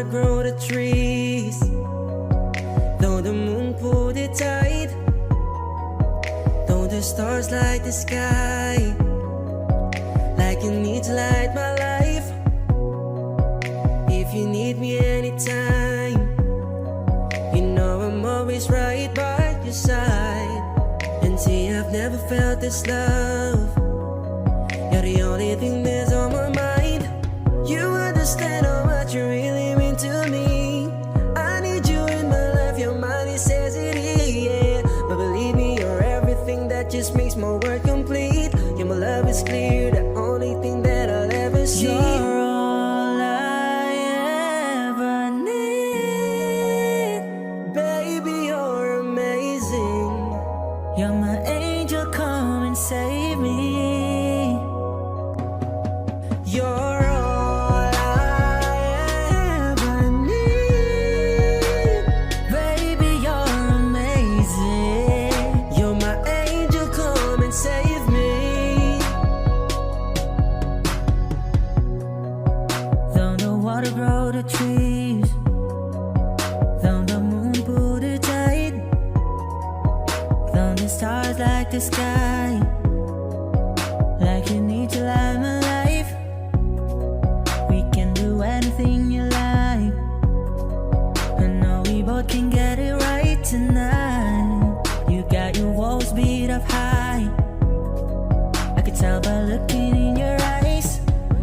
water grow the trees, though the moon pulled it tight, though the stars light the sky, like you need to light my life. If you need me anytime, you know I'm always right by your side. And see, I've never felt this love. You're the only thing that's on my mind. You understand how much you really mean to me. I need you in my life, your mind it says it is, yeah. But believe me, you're everything that just makes my world complete. Yeah, my love is clear, the only thing that I'll ever see. You're all I ever need. Baby, you're amazing. You're my angel, come and save me. You're all I ever need. Baby, you're amazing. You're my angel, come and save me. Though the water grow the trees, though the moon pull the tide, though the stars like the sky, like you need to light my life. We can do anything you like. I know we both can get it right tonight. You got your walls beat up high. I could tell by looking in your eyes.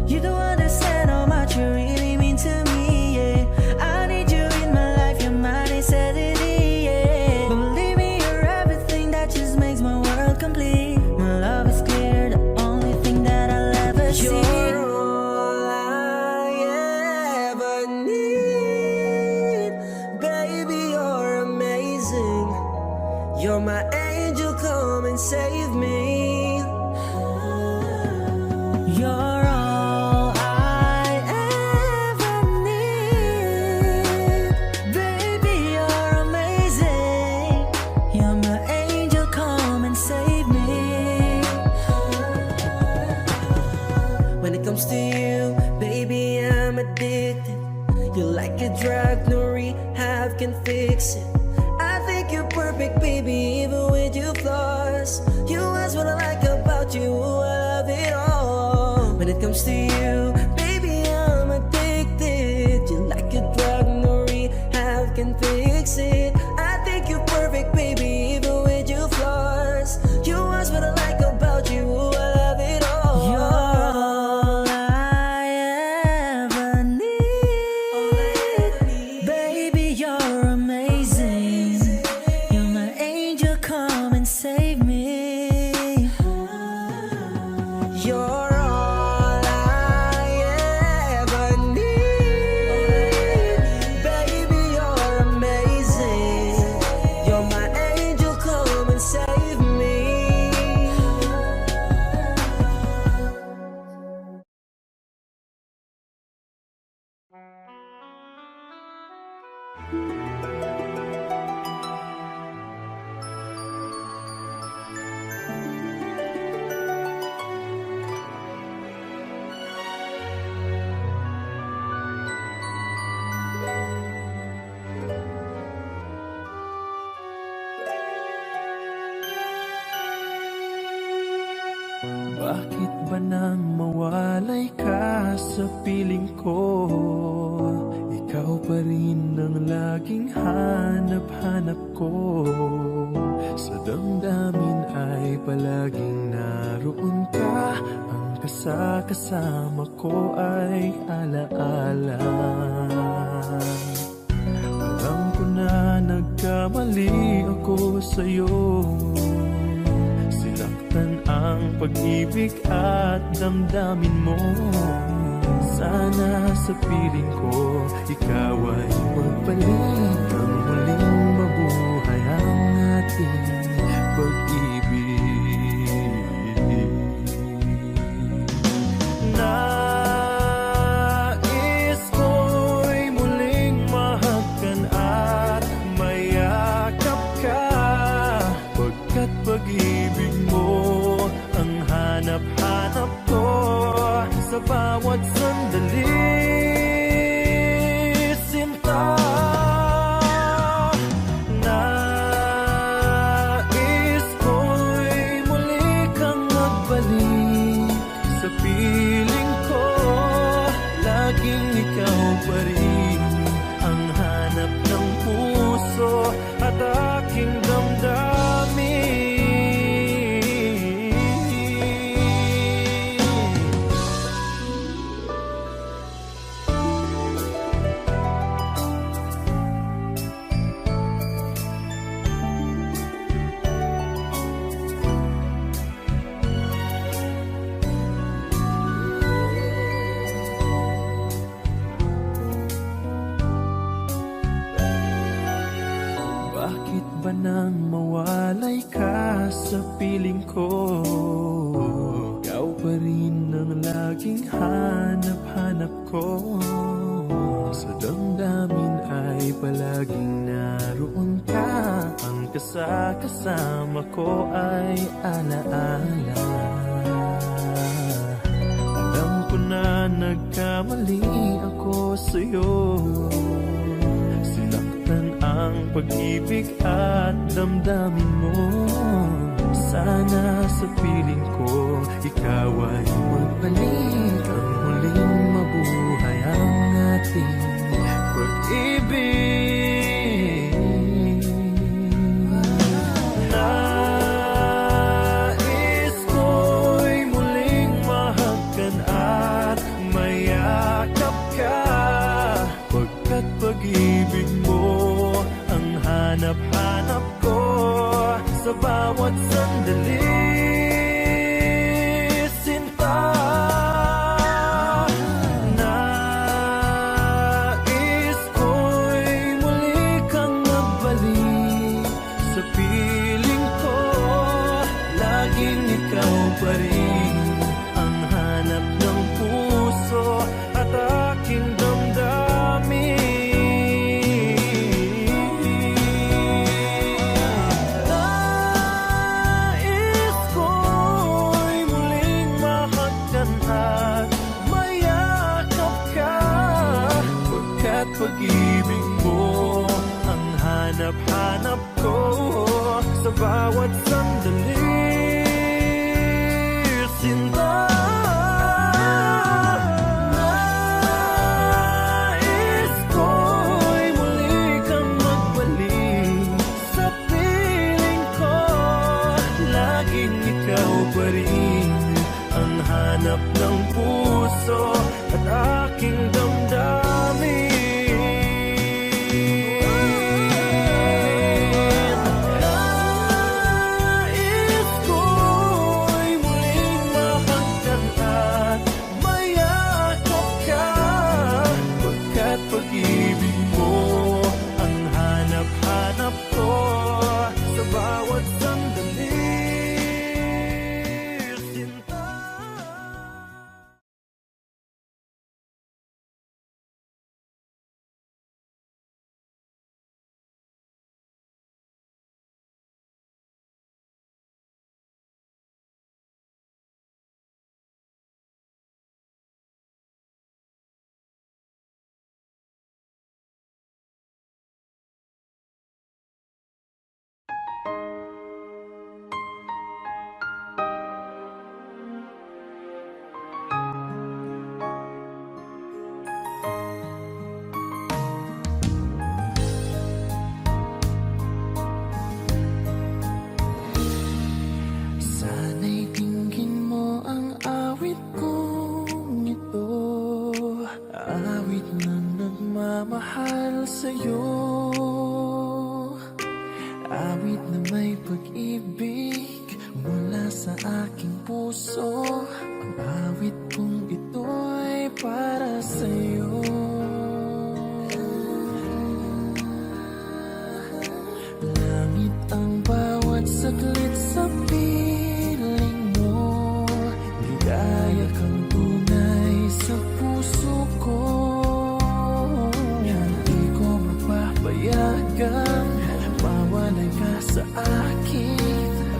You don't understand how much you really mean to me, yeah. I need you in my life, your mind is said it is, yeah. But believe me, you're everything that just makes my world complete. My love is clear, the only thing that I'll ever see. You're all I ever need. Baby, you're amazing. You're my angel, come and save me. You're all I ever need. Baby, you're amazing. You're my angel, come and save me. When it comes to you, baby, I'm addicted. You're like a drug, no rehab can fix it. I think you're perfect, baby, even with your flaws. You ask what I like about you, I love it all. When it comes to you, baby, I'm addicted. You're like a drug, no rehab can fix it. I think you're perfect, baby, even with your flaws. You ask what I like about you, I love it all. You're all I ever need. Baby, you're amazing. You're my angel, come and save me. You're all I ever need. Baby, you're amazing. You're my angel, come and save me. Bakit ba nang mawalay ka sa piling ko? Ikaw pa rin ang laging hanap-hanap ko. Sa damdamin ay palaging naroon ka. Ang kasama ko ay alaala. Alam ko na nagkamali ako sa'yo. Sinaktan ang pag-ibig at damdamin mo. Sana sa piling ko, ikaw ay magbalik. Ang muling mabuhay ang ating pag-ibig. Nais ko'y muling mahagkan at mayakap ka. Pagkat pag-ibig mo ang hanap-hanap ko sa bawat sandali. Sa piling ko, laging ikaw pa rin ang hanap ng puso at aking damdamin. Bakit ba nang mawalay ka sa piling ko? Ikaw pa rin ang laging hanap-hanap ko. Sa damdamin ay palaging naroon ka. Ang kasama ko ay alaala. Alam ko na nagkamali ako sa'yo. Ang pag-ibig at damdamin mo. Sana sa piling ko ikaw ay magbalik. Ang huling mabuhay ang ating pag-ibig. Nais ko'y muling mahagkan at mayakap ka. Pagkat pag-ibig mo hanap-hanap ko sa bawat sandali, sinta. Nais ko'y muli kang magbalik sa piling ko. Laging ikaw pa rin ang hanap ng puso at aking damdamin. Pag-ibig mo ang hanap-hanap ko sa bawat sandali, sinta. Nais ko'y muli kang magbalik sa piling ko. Laging ikaw pa rin ang hanap ng puso at aking damdamin. Pag-ibig mo ang hanap-hanap ko sa bawat sandali, sinta. Mahal sa'yo, awit na may pag-ibig mula sa aking puso. Ang awit kong ito'y para sa'yo. Langit ang bawat saglit sa piling mo. Ligaya kang tunay sa puso ko. Payagan, mawalay ka sa akin.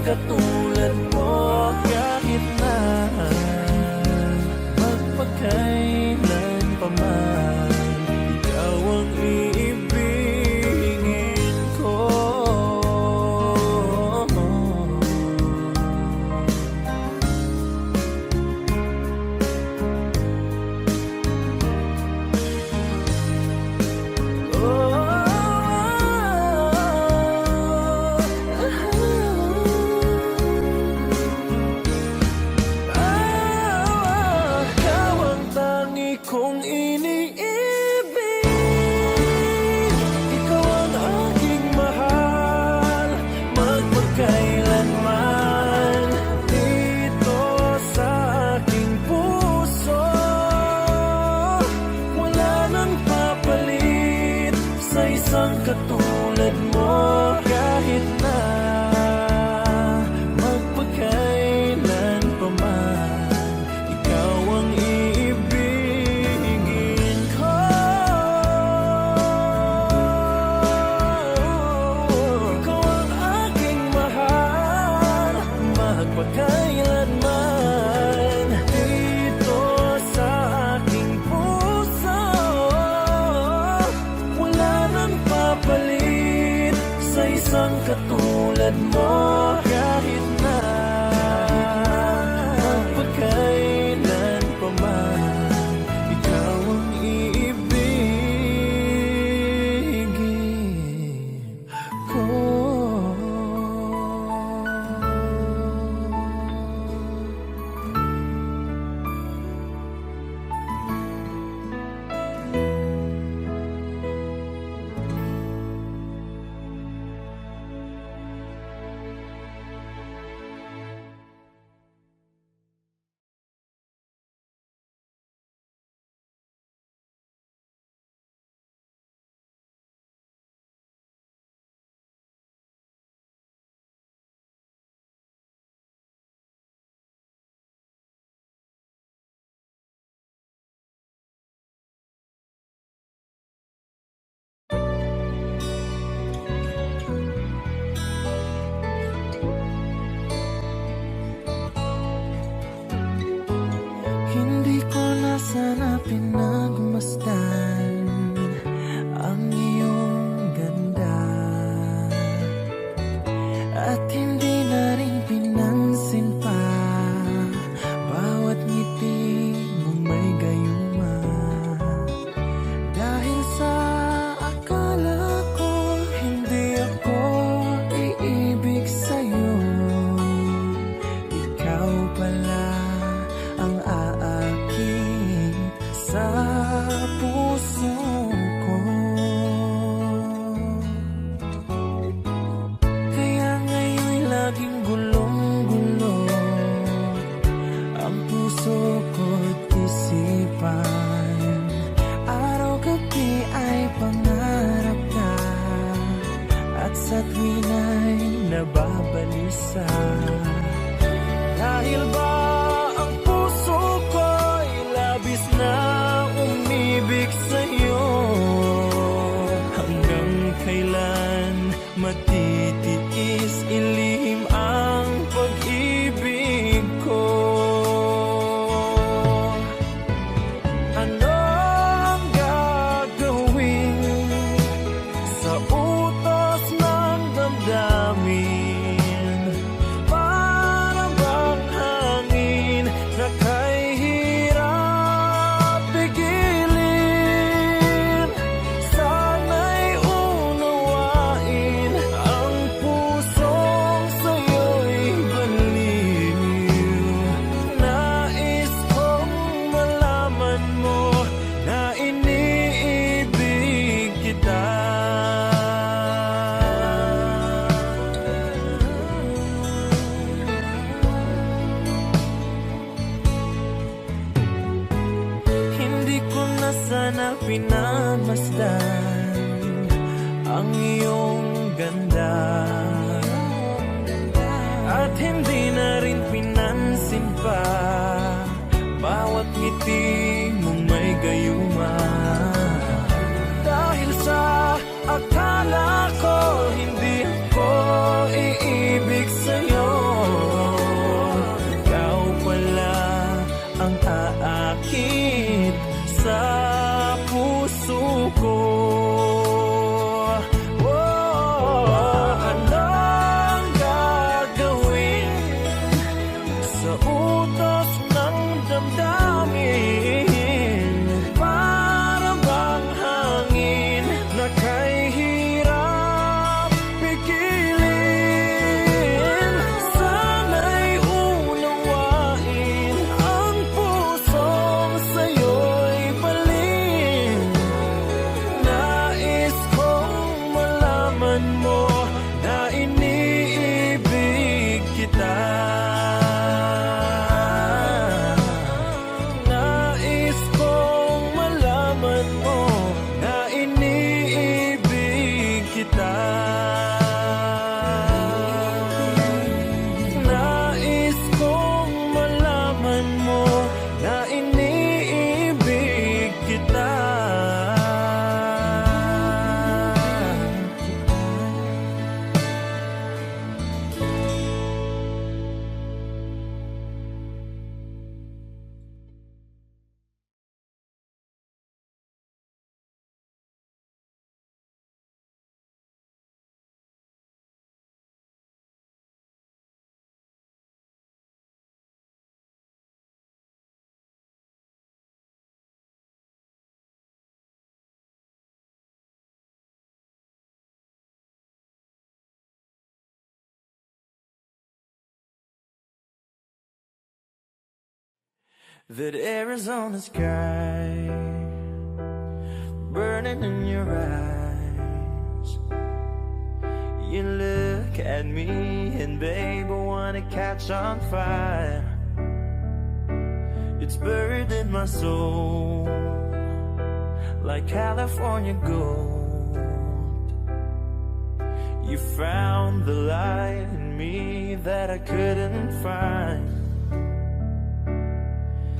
katulad mo kahit na magpakailan pa man, ikaw ang iibigin ko. Kung iniibig, ikaw ang aking mahal, magpakailanman dito sa aking puso. Wala nang papalit sa isang katulad mo kahit na magpakailan pa man, ikaw ang magpakailanman dito sa aking puso. Wala nang papalit sa isang katulad mo kahit na magpakailan pa man, ikaw ang iibigin ko. Hindi ko na sana pinagmasdan ang iyong ganda, at hindi na rin pinansin pa bawat ngiti mong may gayuma. Dahil sa akala ko hindi ako iibig sa'yo, ikaw pala ang aakit sa puso ko. Kaya ngayon'y laging gulong-gulo ang puso ko't isipan. Araw-gabi ay pangarap ka, at sa tuwina'y nababalisa. Dahil ba ang puso ko'y labis na umibig sa'yo? Hanggang kailan matitiis ilihim ang pag-ibig ko? Ano ang gagawin sa utos ng damdamin? Para bang hangin na kay hirap pigilin? Sana'y unawain ang pusong sa'yo'y baliw. Nais kong malaman mo na iniibig kita. Hindi ko na sana pinagmasdan ang iyong ganda, at hindi na rin pinansin pa bawat ngiti mong may gayuma. Dahil sa akala ko hindi ako iibig sa'yo, that Arizona sky burning in your eyes. You look at me and babe, I wanna catch on fire. It's buried in my soul like California gold. You found the light in me that I couldn't find.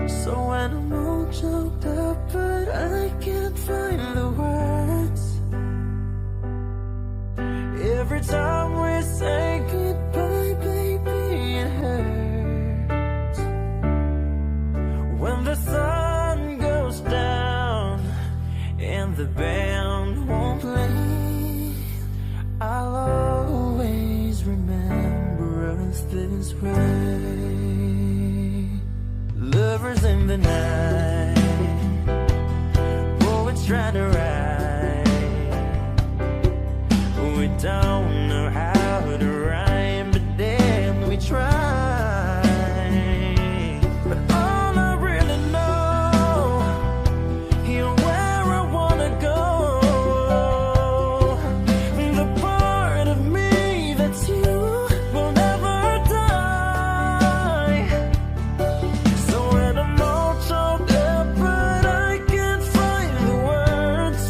So when I'm all choked up but I can't find the words, every time we say goodbye, baby, it hurts. When the sun goes down and the band won't play, I'll always remember us this way. Lovers in the night, poets trying to write. We don't know how to rhyme, but damn, we try. But all I really know, you're where I wanna go. The part of me that's you will never die. So when I'm all choked up but I can't find the words,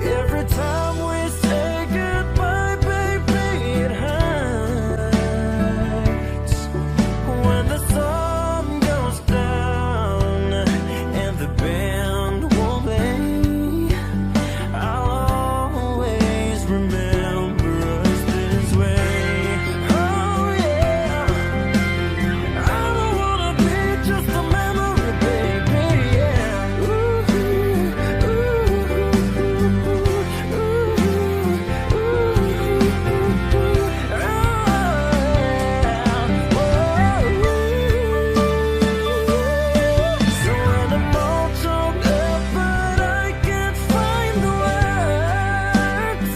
every time we say goodbye, baby, it hurts. When the sun goes down and the band won't play, I'll always remember us this way. Oh yeah, I don't wanna be just a memory, baby, yeah. Ooh, ooh, so when I'm all choked up but I can't find the words,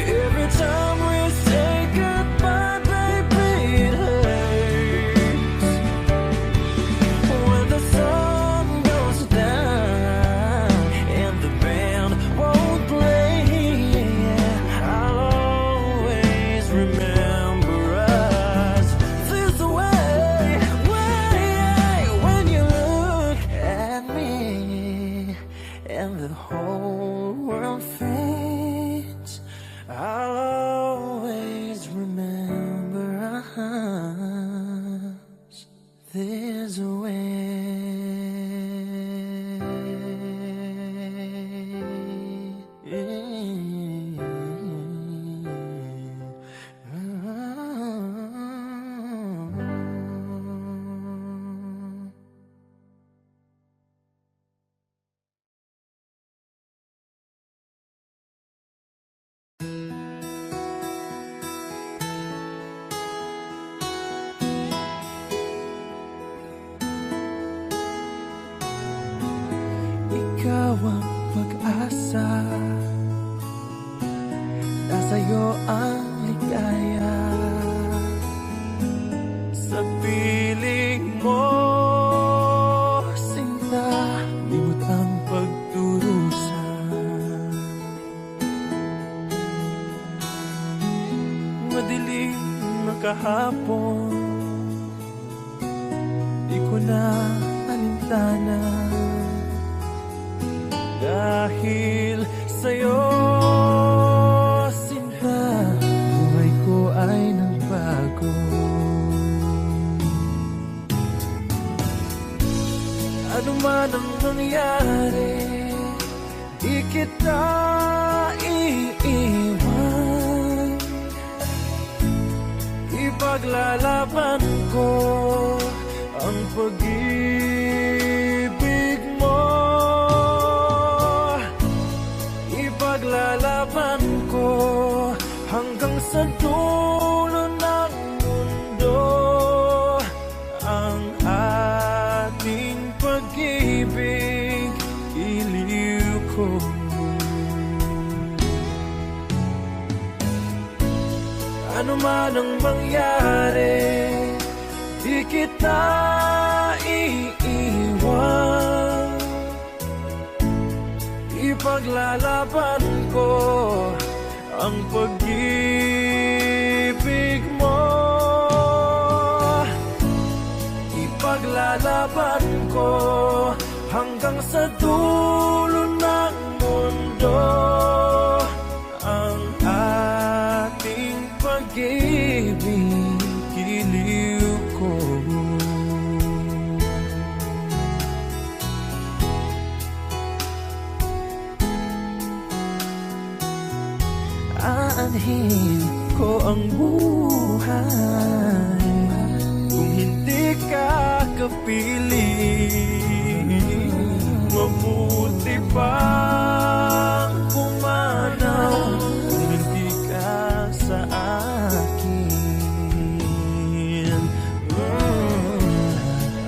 every time we say goodbye, baby, it hurts. When the sun goes down and the band won't play, I'll always remember us this way. When you look at me and the whole world fades, I'll always remember us this way. Ikaw ang pag-asa, nasa'yo ang ligaya. Sa piling mo, sinta, limot ang pagturusa. Madilim na kahapon, di ko na alintana. Dahil sa'yo, sinta, buhay ko ay nagbago. Ano man ang nangyari, di kita iiwan. Ipaglalaban ko ang pag-ibig mo. Ipaglalaban ko hanggang sa dulo ng mundo ang ating pag-ibig, iliw ko. Ano man ang mangyari, di kita iiwan. Ipaglalaban ko ang pag-ibig mo. Ipaglalaban ko hanggang sa dulo ng mundo ang ating pag-ibig, giliw ko. Aanhin ko ang buhay kung hindi ka kapiling. Mabuti pang pumanaw kung hindi ka sa akin.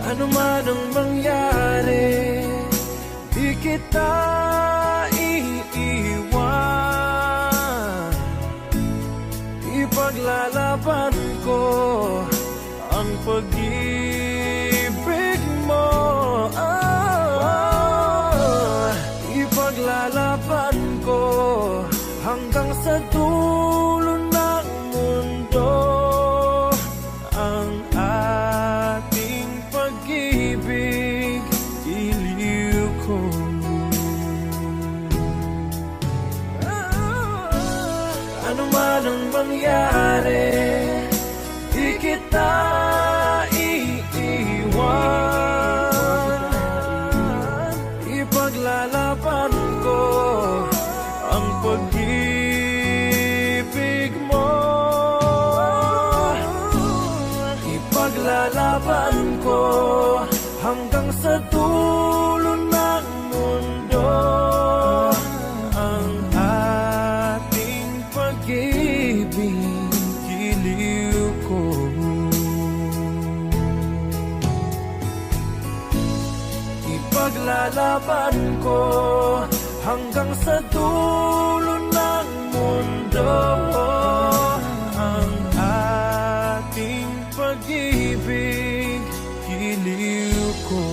Ano man ang mangyari, di kita iiwan. Ipaglalaban ko ang pag-ibig mo. Ipaglalaban ko hanggang sa dulo ng mundo ang ating pag-ibig, iliw ko. Ano man ang mangyari, di kita iiwan. Ipaglalaban ko ang pag-ibig mo. Ipaglalaban ko hanggang sa dulo ng mundo ang ating pag-ibig, giliw ko. Ipaglalaban ko hanggang sa dulo ng mundo ang ating pag-ibig, giliw ko.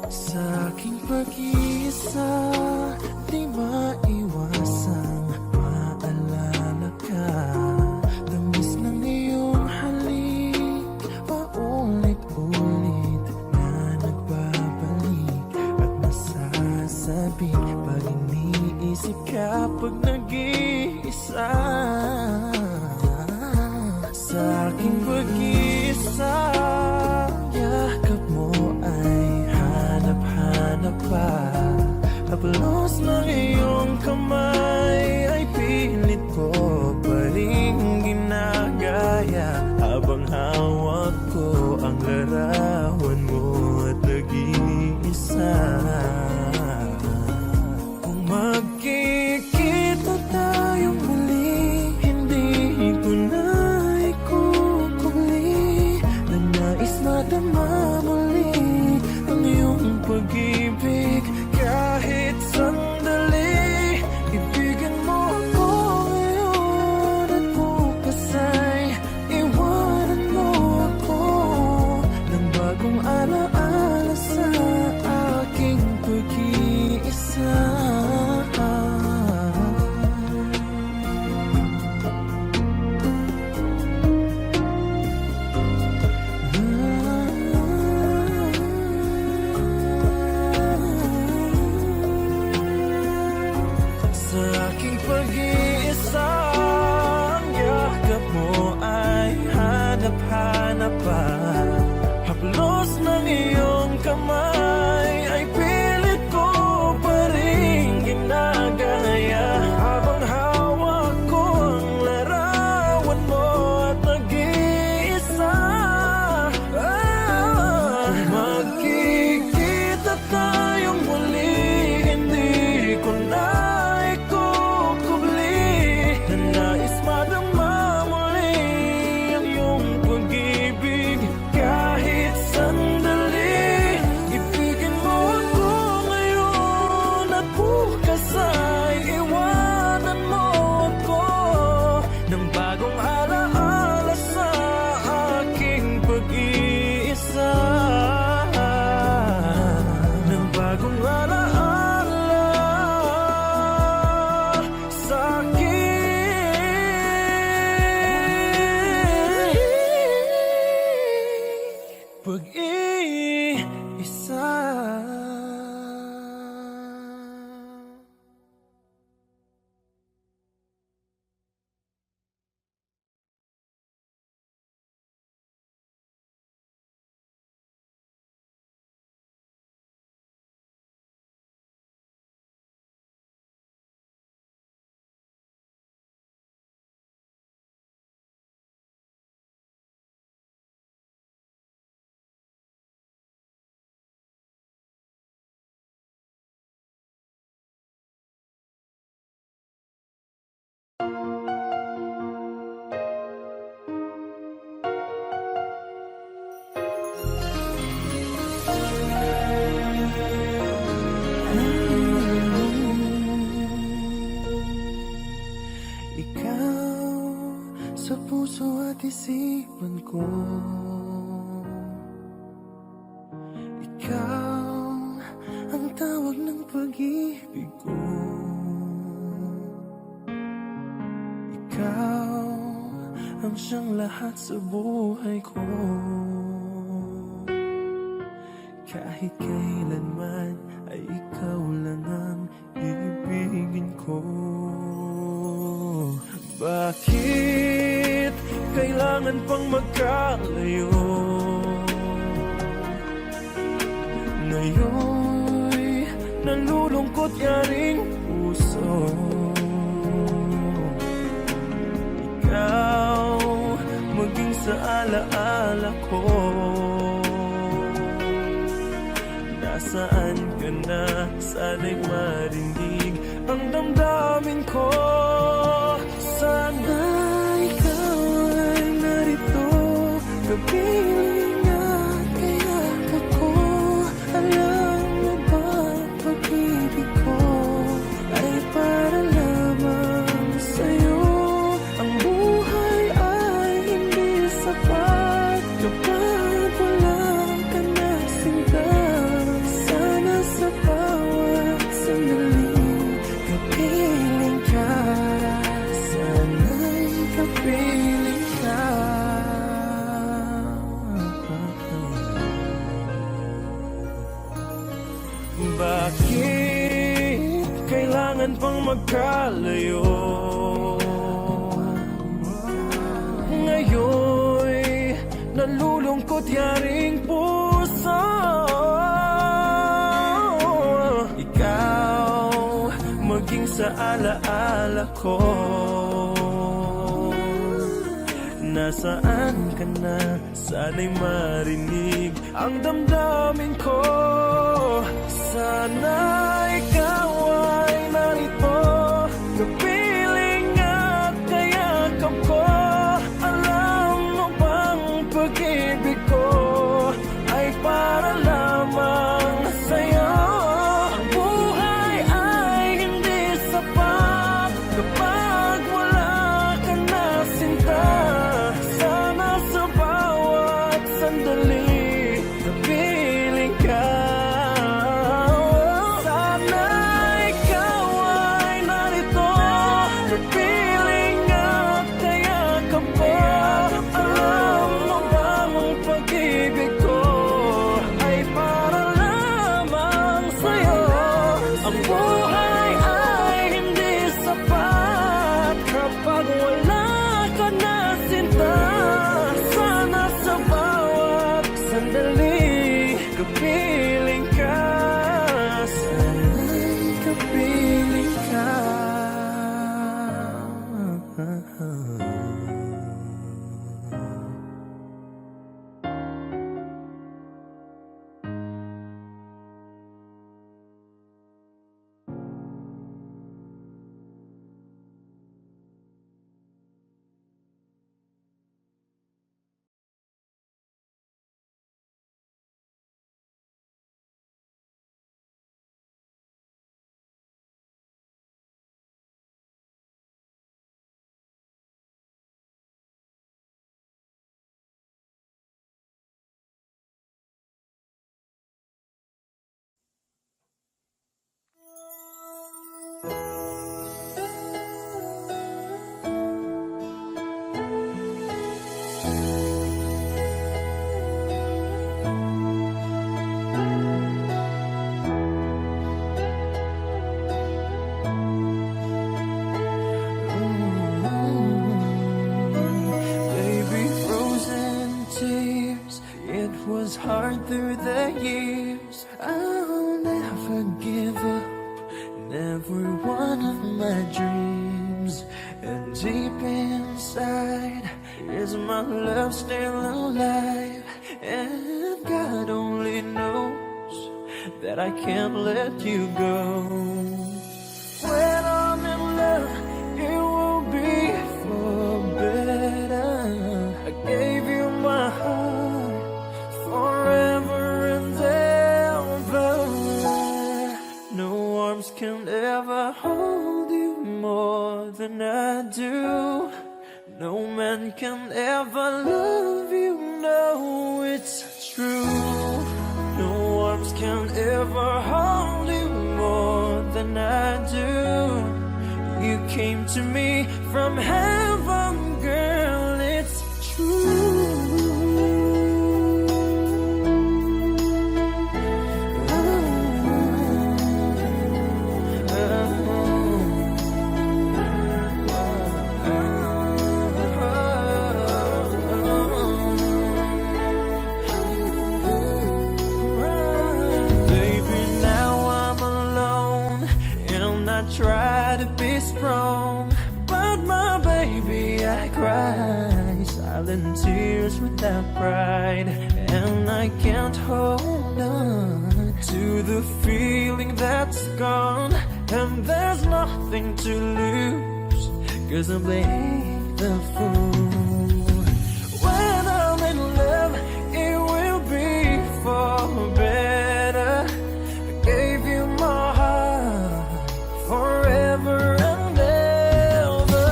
Sa aking pag-iisa, di maiwasang maalala ka. Tamis ng iyong halik, paulit-ulit na nagbabalik at nasasabi pag iniisip ka, pag nag-iisa. Sa aking pag-iisa, yakap mo ay hanap-hanap pa. Haplos ng iyong kamay ay pilit ko pa rin ginagaya, habang hawak ko ang larawan mo at nag-iisa. Kung magkikita tayong muli, hindi ko na ikukuli na nais madama muli ang iyong pag-ibig kahit sa Ikaw sa puso at isipan ko, ikaw ang tawag ng pag-ibig ko, ikaw ang siyang lahat sa buhay ko. Kahit kailanman ay ikaw lang ang ibigin ko. Bakit kailangan pang magkalayo? Ngayon'y nalulungkot yaring puso. Ikaw maging sa alaala ko. Nasaan ka na? Sana'y marinig ang damdamin ko. Sana ikaw ay narito, kapiling at kayakat ko. Alam mo ba ang pag-ibig ko ay para lamang sa'yo. Ang buhay ay hindi sapat kapag wala ka na sinta. Sana sa bawat sandali kapiling ka. Sana'y kapiling ka. Bakit kailangan pang magkalayo? Ngayon'y nalulungkot yaring puso. Ikaw maging sa alaala ko. Nasaan ka na? Sana'y marinig ang damdamin ko. Sana ikaw ay narito, kapiling at kayakap ko. Alam mo bang pag-ibig ko ay para lamang sa'yo. Ang buhay ay hindi sapat kapag wala ka na sinta. Sana sa bawat sandali kapiling ka. Kapiling ka, sana'y kapiling ka. Was hard through the years. I'll never give up in every one of my dreams. And deep inside is my love still alive. And God only knows that I can't let you go. When I'm in love, it will be for better. I gave you my heart forever and ever. No arms can ever hold you more than I do. No man can ever love you, no, it's true. No arms can ever hold you more than I do. You came to me from heaven, girl, it's true. Try to be strong, but my baby, I cry silent tears without pride, and I can't hold on to the feeling that's gone, and there's nothing to lose, 'cause I played the fool. When I'm in love, it will be for better. I gave you my heart forever and ever.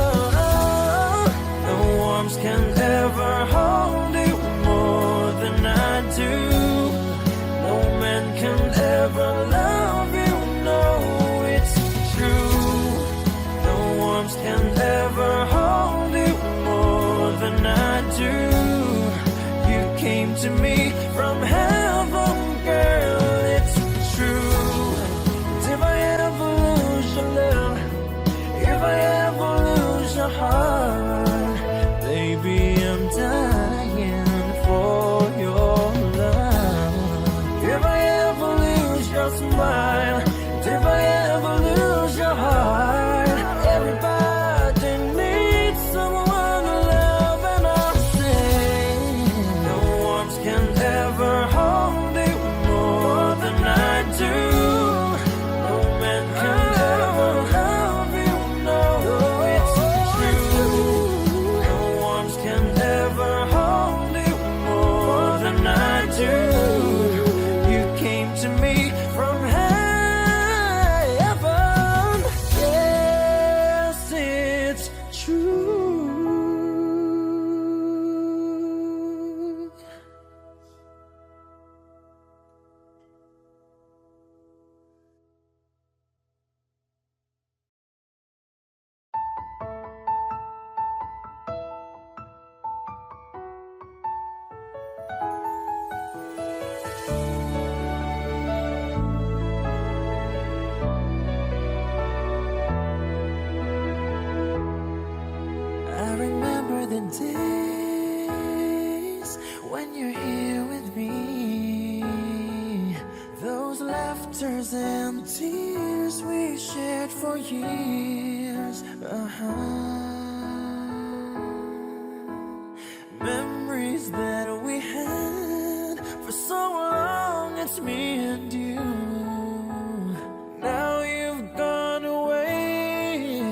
No arms can ever hold you more than I do. No man can ever love you, no, it's true. No arms can ever hold you more than I do. You came to me from heaven, girl, it's true. If I ever lose your love, if I ever lose your heart, baby, I'm dying for your love. If I ever lose your smile, if I ever lose your heart, everybody needs someone to love, and I say, no arms can ever hold you more than I do. No man can ever love you, no, it's true. No arms can ever hold you more than I do. You came to me from heaven, yes, it's true. I remember the days when you're here with me, those laughters and tears we shared for years. Memories that we had for so long, it's me and you. Now you've gone away,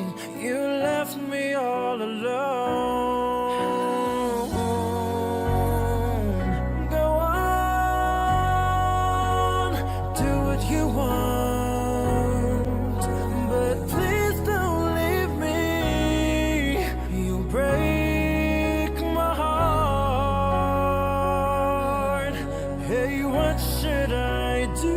you left me all alone. Go on, do what you want, but please don't leave me. You'll break my heart. Hey, what should I do?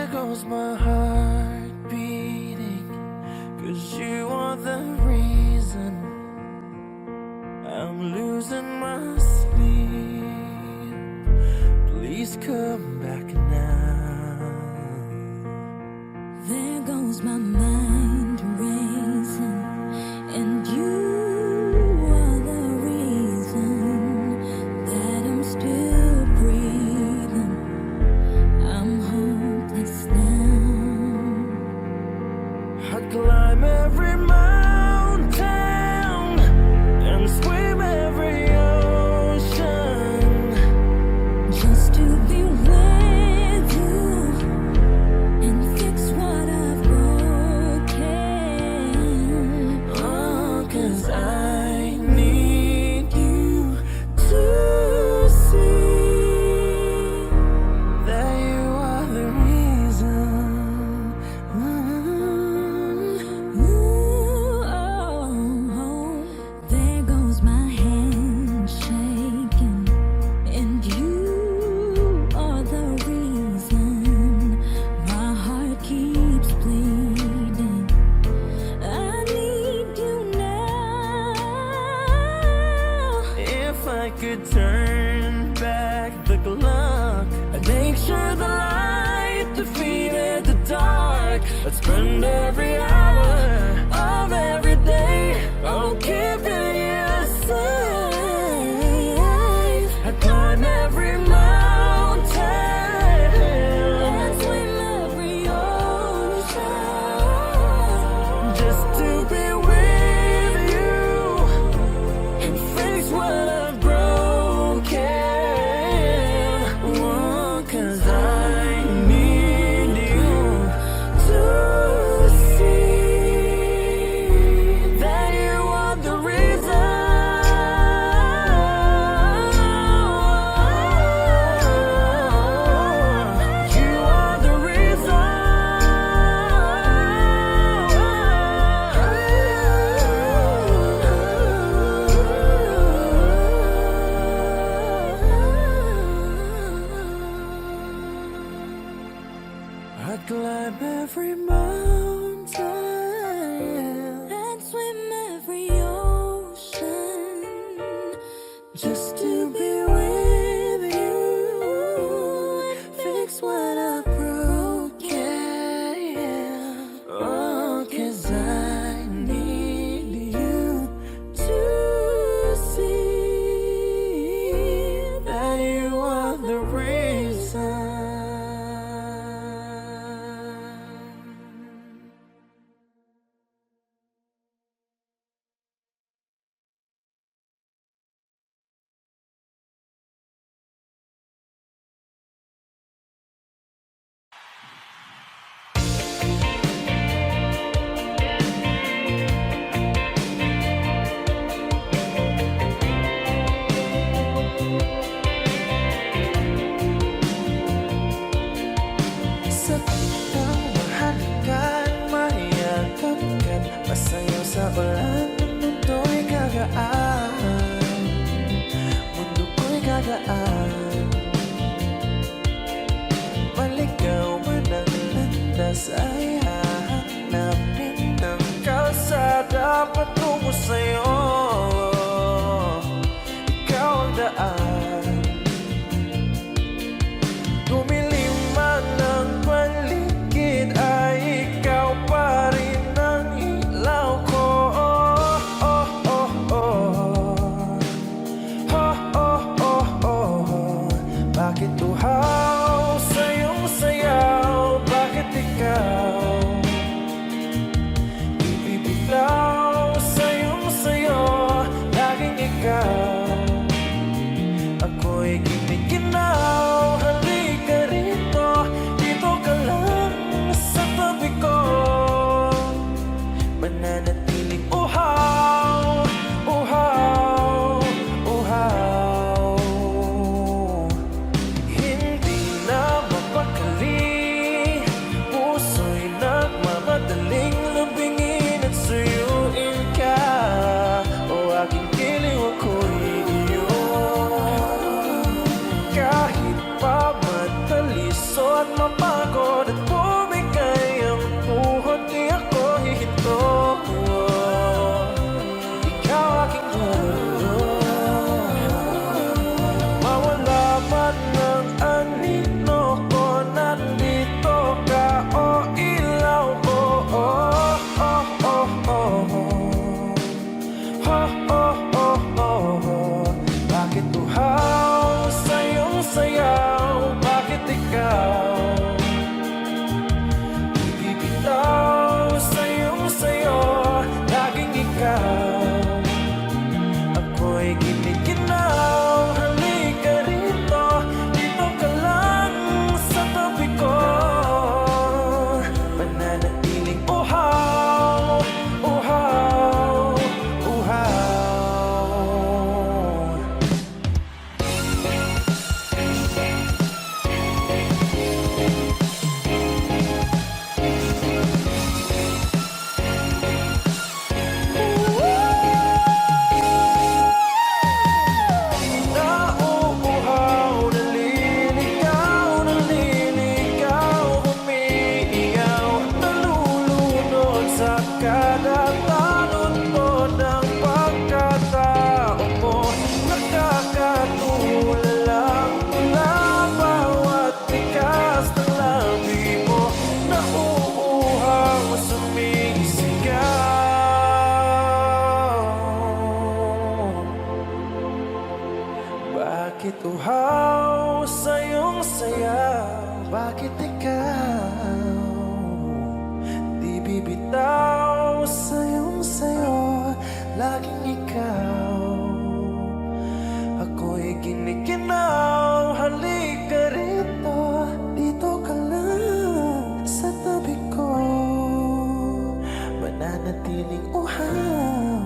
There goes my heart beating, 'cause you are the reason I'm losing my sleep. Please come back now. There goes my mind racing, and you are the reason that I'm still breathing. I'm hopeless now. I'd climb every mountain and swim every ocean Just to be with you and fix what I've broken. oh, 'cause I need you to see that you are the reason. Ooh, oh, there goes my hand shaking, and you are the reason my heart keeps bleeding. I need you now. If I could turn back the clock, I'd make sure the light defeated the dark. I'd spend every hour of every day, oh, keeping you safe. I'd climb every mountain And swim every ocean just to be with you and fix what I've broken. Oh, 'cause I need you to see that you are the reason. You are the reason. I'd climb every mountain and swim every ocean just to be with you and fix what I've broken. Oh, 'cause I need you to see that you are the reason. Sa pamahalagan, mayakap ka't masayaw sa ulan. Ang mundo'y gagaan, mundo ko'y gagaan. Maligaw man ang landas ay hahanapin ng kalsada patungo sa'yo. Ikaw ang daan. Dumilim man ang paligid ay ikaw pa rin ang ilaw ko. Oh, oh, oh, oh. Oh, oh, oh, oh. Bakit uhaw sa iyong sayaw? Bakit ikaw ibibiglaw sa iyong sayo? Bakit uhaw sa iyong sayaw? Bakit ikaw di bibitaw sa iyong sayo? Laging ikaw, ako'y ginikinaw. Halika rito, dito ka lang sa tabi ko. Mananatiling uhaw,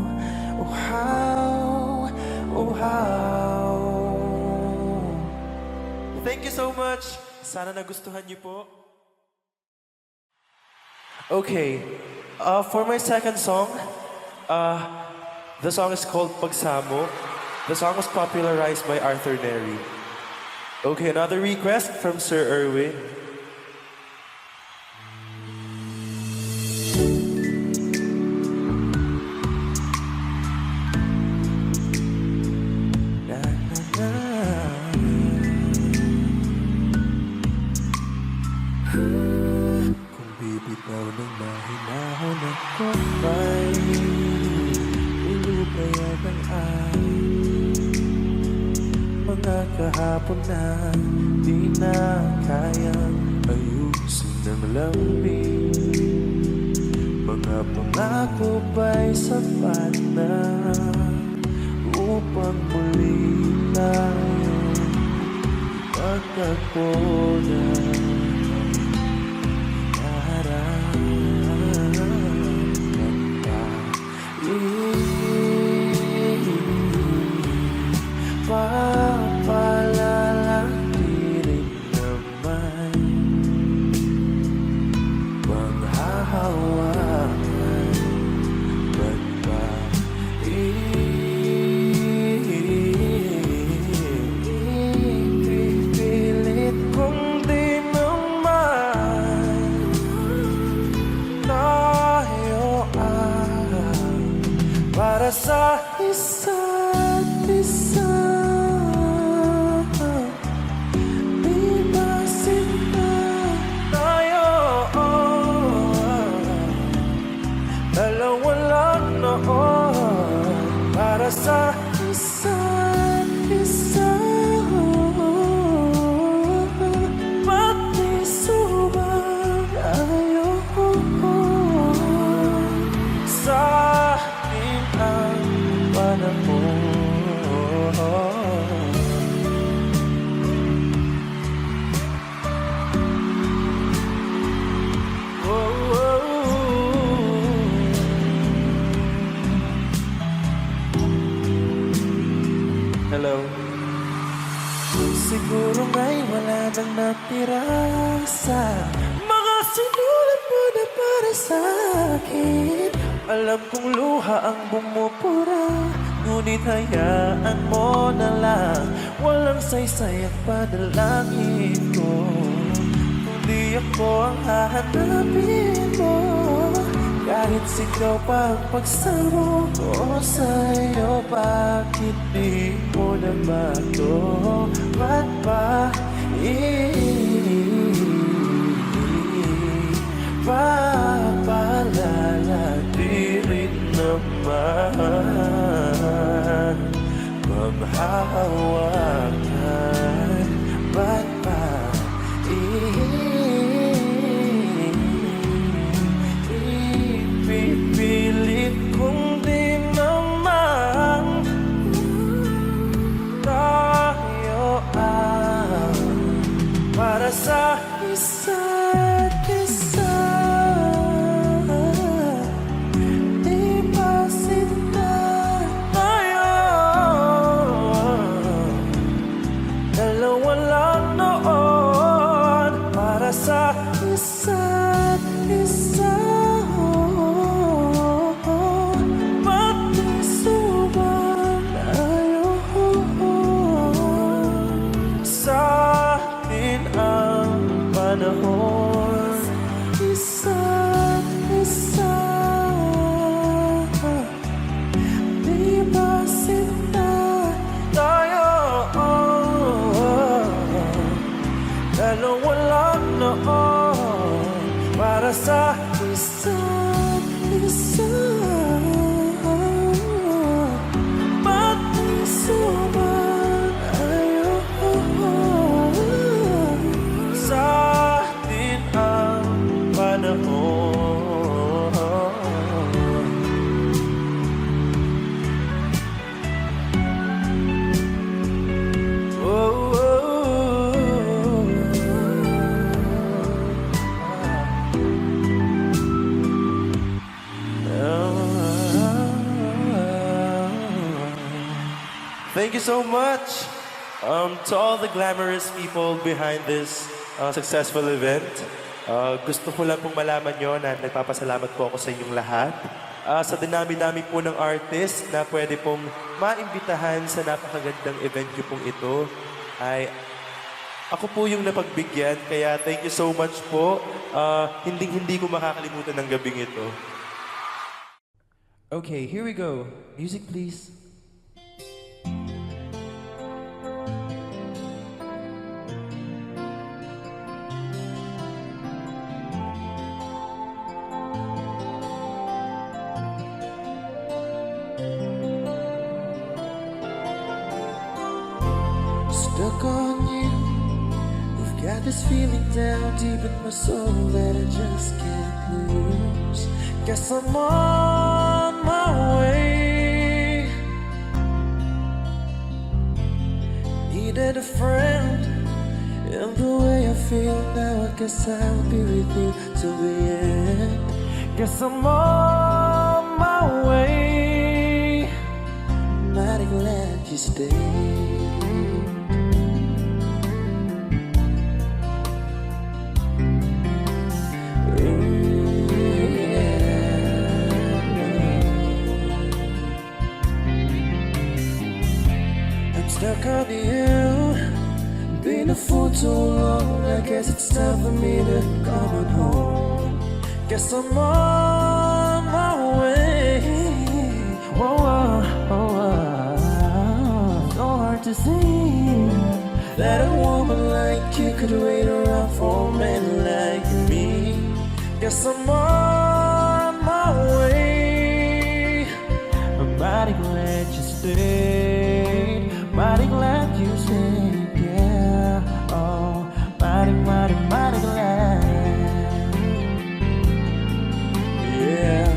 uhaw, uhaw. Thank you so much. Sana nagustuhan niyo po. Okay, for my second song, the song is called Pagsamo. The song was popularized by Arthur Neri. Okay, another request from Sir Erwin. Na, na, na. Kung bibitaw ng mahinahon ako ba'y ulupayag ang ay mga kahapon na di na kayang ayusin ng lambing. Mga pangako ba'y sapat na upang muli tayo magtagpo na papalalakirin naman panghahawakan. Ba't ba ipipilit kung di naman tayo para sa isa't isa? Di ba sinta tayo? Dalawa lang noon para sa isa't isa. Pati subang ayaw sa akin ang panahon. Hello. Siguro nga'y wala nang natira sa mga sinulat mo na para sa akin. Alam kong luha ang bumupura, ngunit hayaan mo na lang. Walang saysay ang panalangin ko, kundi ako ang hahanapin mo. Kahit sigaw pa ang pagsamo ko sa'yo, bakit di mo na mato? Ba't ba papalalakirin naman panghahawakan? Ba't ba ipipilit kung di naman tayo para sa isa't isa? Di ba sinta tayo? Dalawa lang noon para sa isa't isa. Pati subang ayaw sa akin ang panahon. Isa't isa. Di ba sinta tayo? Dalawa lang noon para sa isa't isa. Pati subang ayaw Thank you so much to all the glamorous people behind this successful event. Gusto ko lang pong malaman nyo na nagpapasalamat po ako sa inyong lahat. Sa dinami-dami po ng artist na pwede pong maimbitahan sa napakagandang event nyo pong ito, ay ako po yung napagbigyan. Kaya thank you so much po. Hindi ko makakalimutan ng gabing ito. Okay, here we go. Music, please. Stuck on you. I've got this feeling down deep in my soul that I just can't lose. Guess I'm on my way. Needed a friend, and the way I feel now, I guess I'll be with you till the end. Guess I'm on my way. Mighty glad you stayed. Stuck on you, been a fool too long. I guess it's time for me to come on home. Guess I'm on my way. Whoa, whoa, whoa, whoa. So hard to see that a woman like you could wait around for a man like me. Guess I'm on my way. I'm mighty glad you stayed. Mighty glad you said, yeah. Oh, mighty, mighty, mighty glad. Yeah.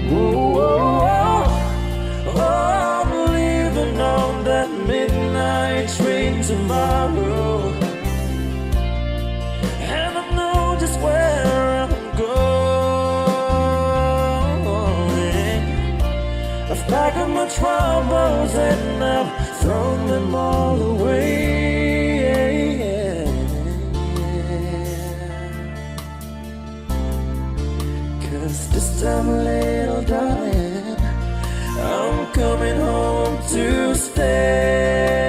Whoa, whoa, whoa. Oh, I'm leaving on that midnight train tomorrow. And I know just where I'm going. I've packed up my troubles and I've thrown them all away. Cause this time, little darling, I'm coming home to stay.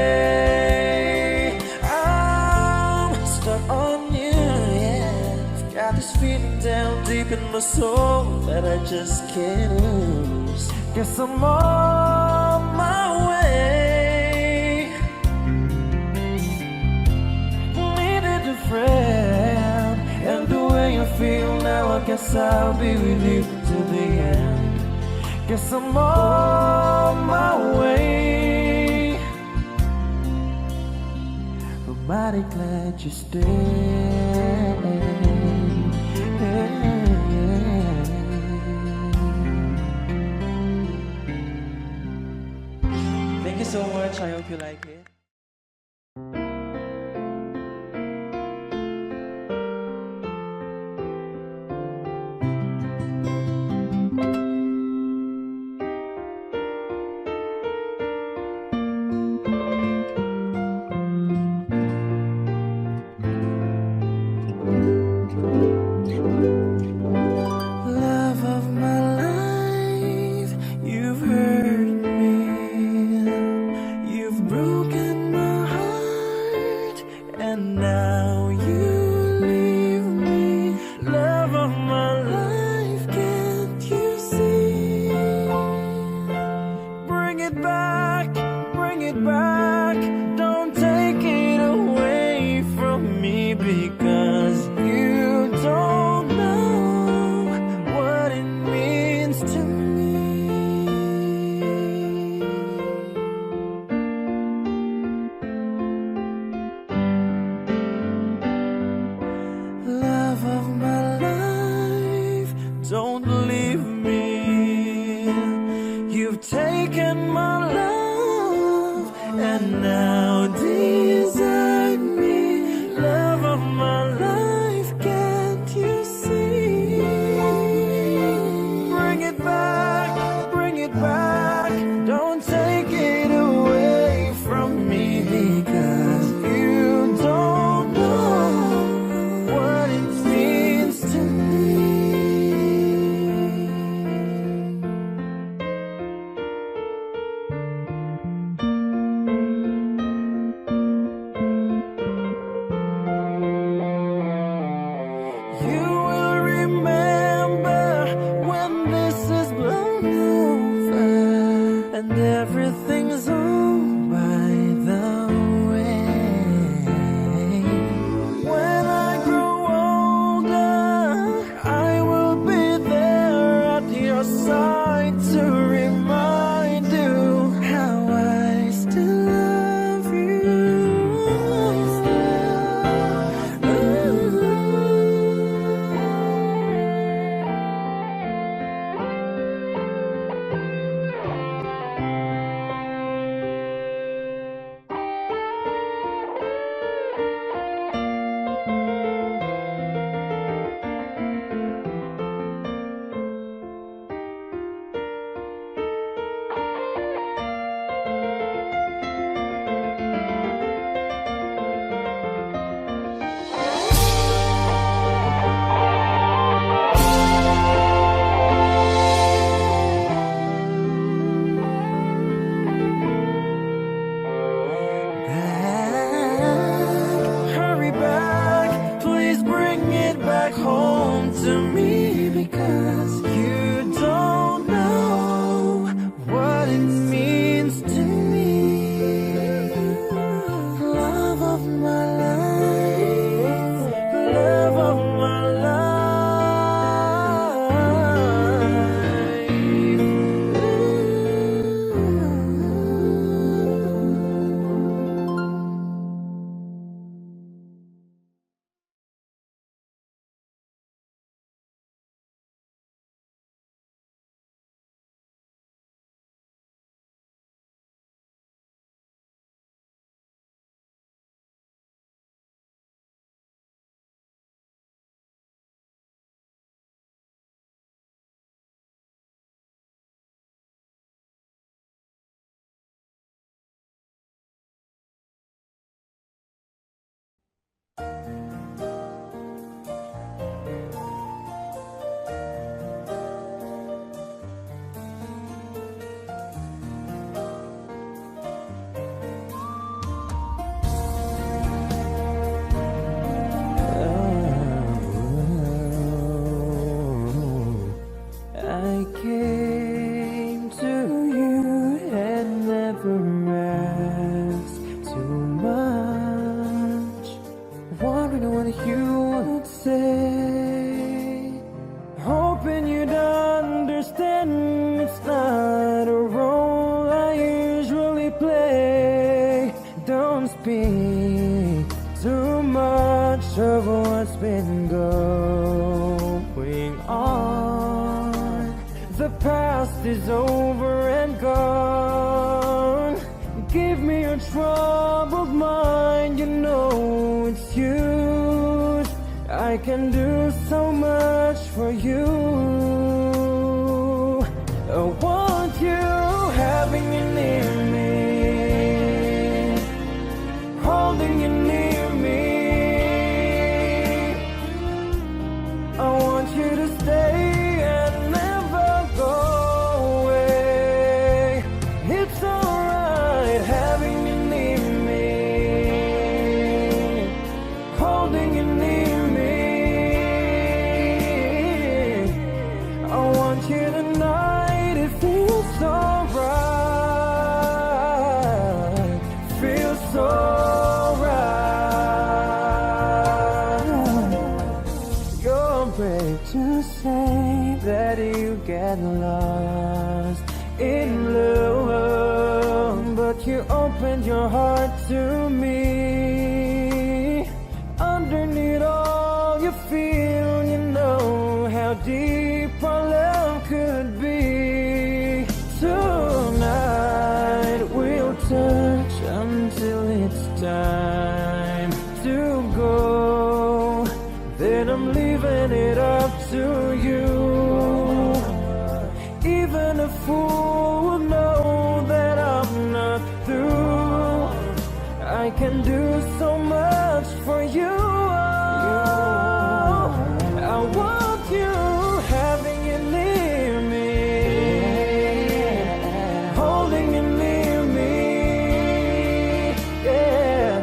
I'm stuck on you, yeah. I've got this feeling down deep in my soul that I just can't lose. Guess I'm on my way. Needed a friend, and the way I feel now, I guess I'll be with you till the end. Guess I'm on my way. I'm mighty glad you stayed. Thank you so much. I hope you like it. Love of my life, you've hurt me. You've broken my heart, and now you leave me. Love of my life, can't you see? Bring it back, bring it back. Don't take it away from me, because you don't know what it means to me. Love of my life, don't leave me. You've taken my love and now desert me. Love of my life, can't you see? Bring it back, don't take everything's all by the way. When I grow older, I will be there at your side to remind you how I still love you. Hurry back, please bring it back home to me, because you don't know what it means to me. Love of my life, love of my I came to you and never asked too much, wondering what you would say, hoping you'd understand it's not a role I usually play. Don't speak too much of what's been going on. The past is over and gone. Give me your troubled mind, you know it's used. I can do so much for you. I want you having you near me, holding you near me. I want you to stay and never go away. It's alright having you near me, holding you near me. I want you tonight, it feels alright, feels so right. You're brave to say that you get lost in love, but you opened your heart to me. Underneath all you feel, you know how deep our love could be. Tonight we'll touch until it's time to go. Then I'm leaving it up to you. Even a fool will know that I'm not through. I can do so much for you. I want you having you near me, holding you near me. Yeah.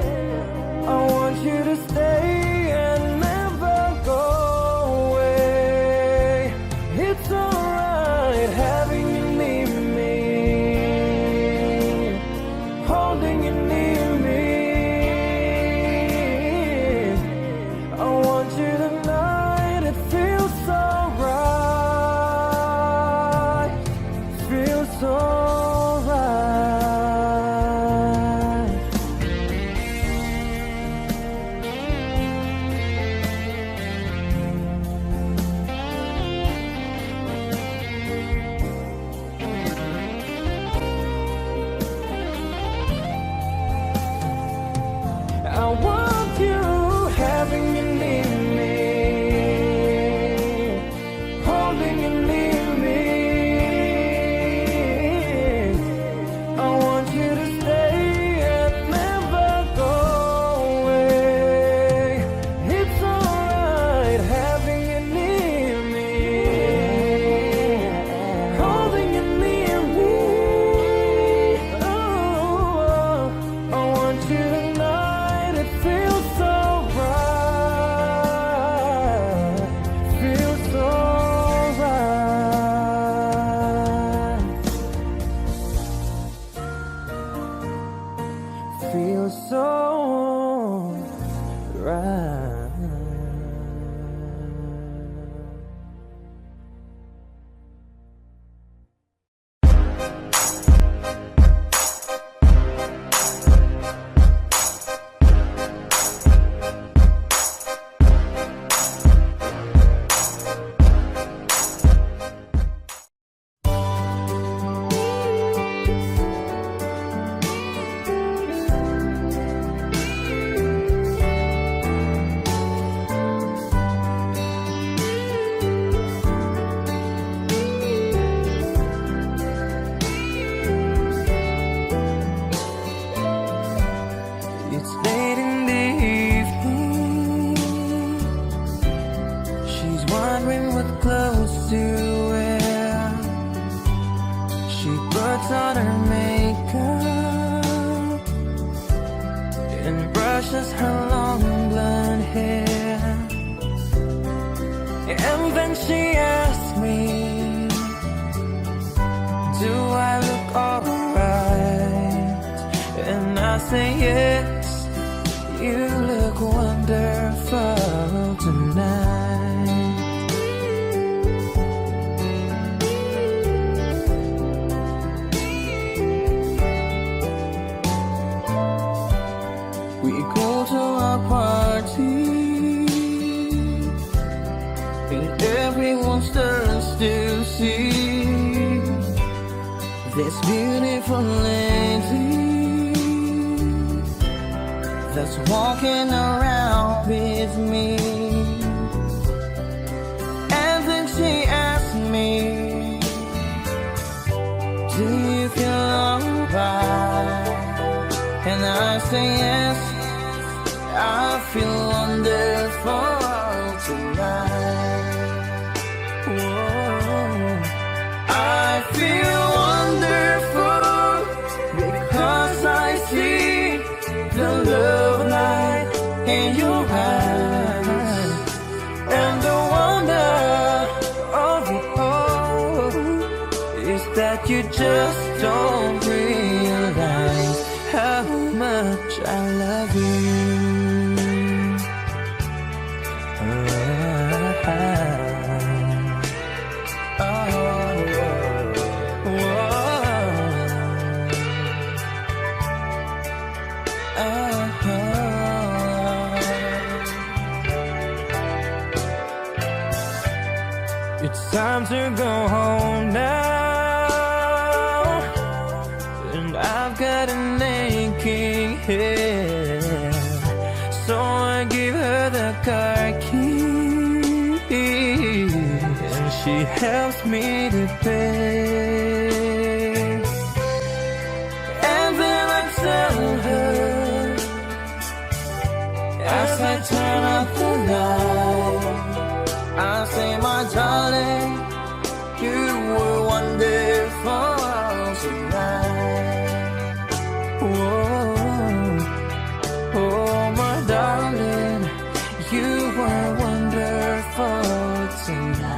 feels so right. It's late in the evening. She's wondering what clothes to wear. She puts on her makeup and brushes her long blonde hair. And then she asks me, do I look alright? And I say yes. You look wonderful tonight. We go to a party and everyone turns to see this beautiful lady that's walking around with me. And then she asked me, do you feel alright? And I say yes, I feel wonderful tonight. Whoa. I feel wonderful because I see the love light in your eyes, and the wonder of it all is that you just don't realize how much I love you. It's time to go home now, and I've got an aching head, so I give her the car key, and she helps me to pay. And then I tell her, as I turn up the light, I say, my darling, you were wonderful tonight. Whoa, oh, my darling, you were wonderful tonight.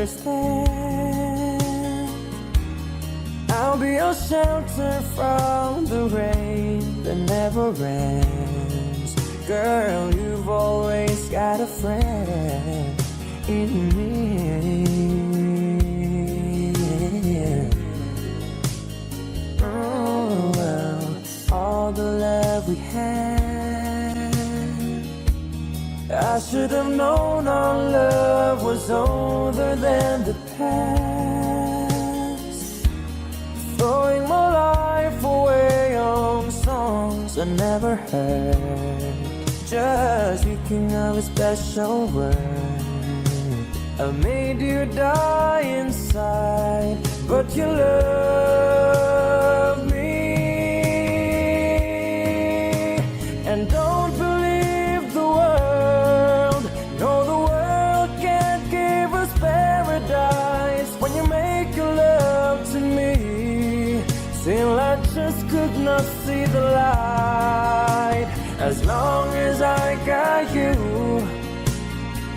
understand. I'll be your shelter from the rain that never ends. Girl, you've always got a friend. in me. Oh, well, all the love we had, I should have known our love was older than the past. Throwing my life away on songs I never heard, just thinking of a special word. I made you die inside, but you love me. And don't believe the world, no, the world can't give us paradise. When you make your love to me, still I just could not see the light. As long as I got you,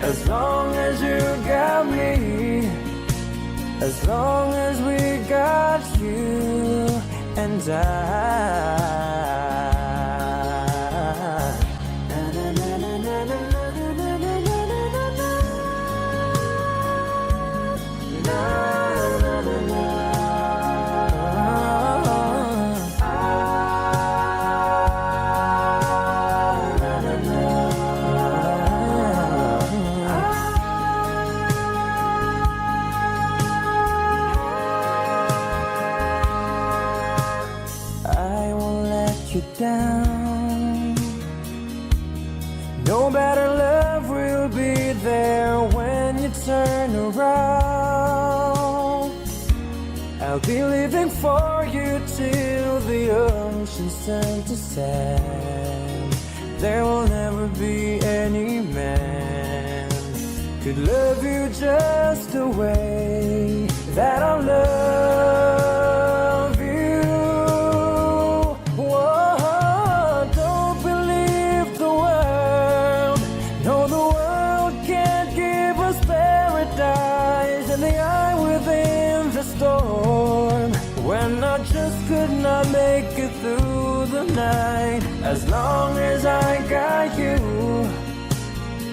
as long as you got me, as long as we got you and down. No better love will be there when you turn around. I'll be living for you till the oceans turn to sand. There will never be any man could love you just the way that I love you. When I just could not make it through the night. As long as I got you,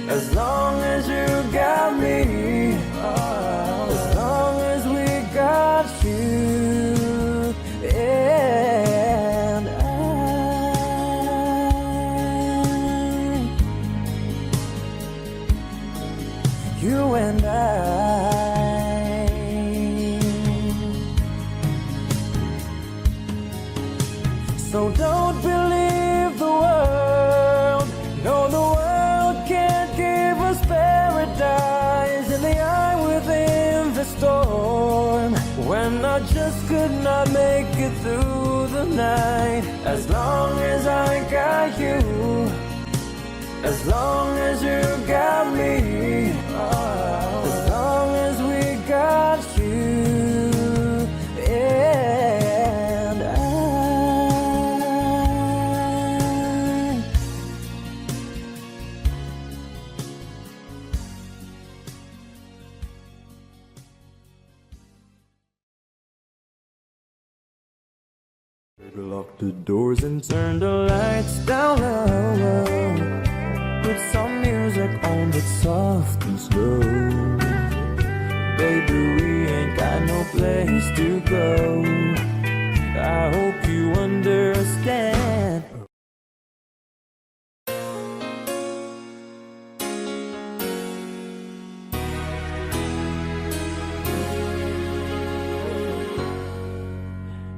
as long as you got me, as long as we got you and I, you and I. So don't believe the world, no, the world can't give us paradise. In the eye within the storm, when I just could not make it through the night. As long as I got you, as long as you got me, as long as we got you and I. Lock the doors and turn the lights down low. Put some music on that's soft and slow. Baby, we ain't got no place to go. I hope you understand.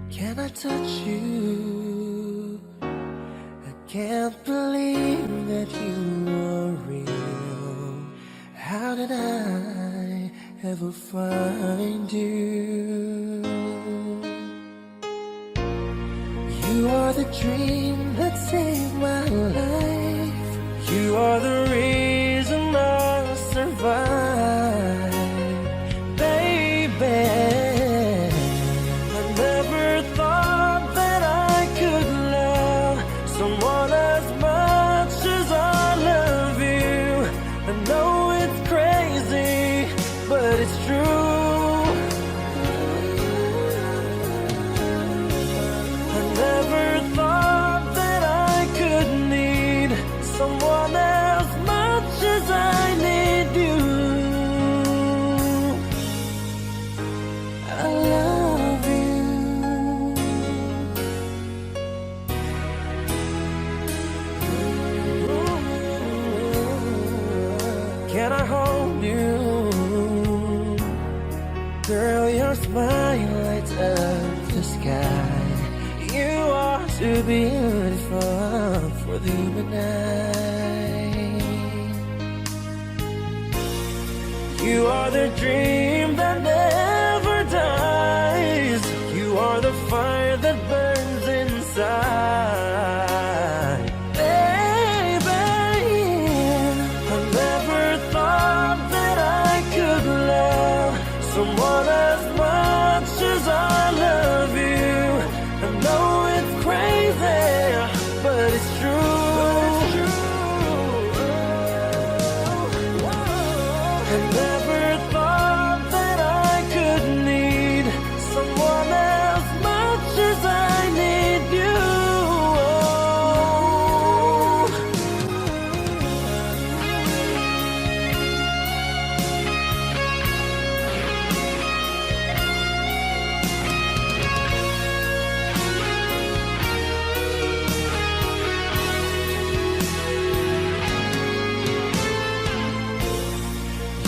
Can I touch you? I can't believe that you are real. How did I ever find you? You are the dream that saved my life. You are the reason I survived, baby. Never thought that I could need can I hold you? Girl, your smile lights up the sky. You are too beautiful for the night. You are the dream that never dies. You are the fire that burns inside. Baby, I never thought that I could love someone as much as I love you. I know it's crazy, but it's true. I never thought that I could need someone as much as I need you.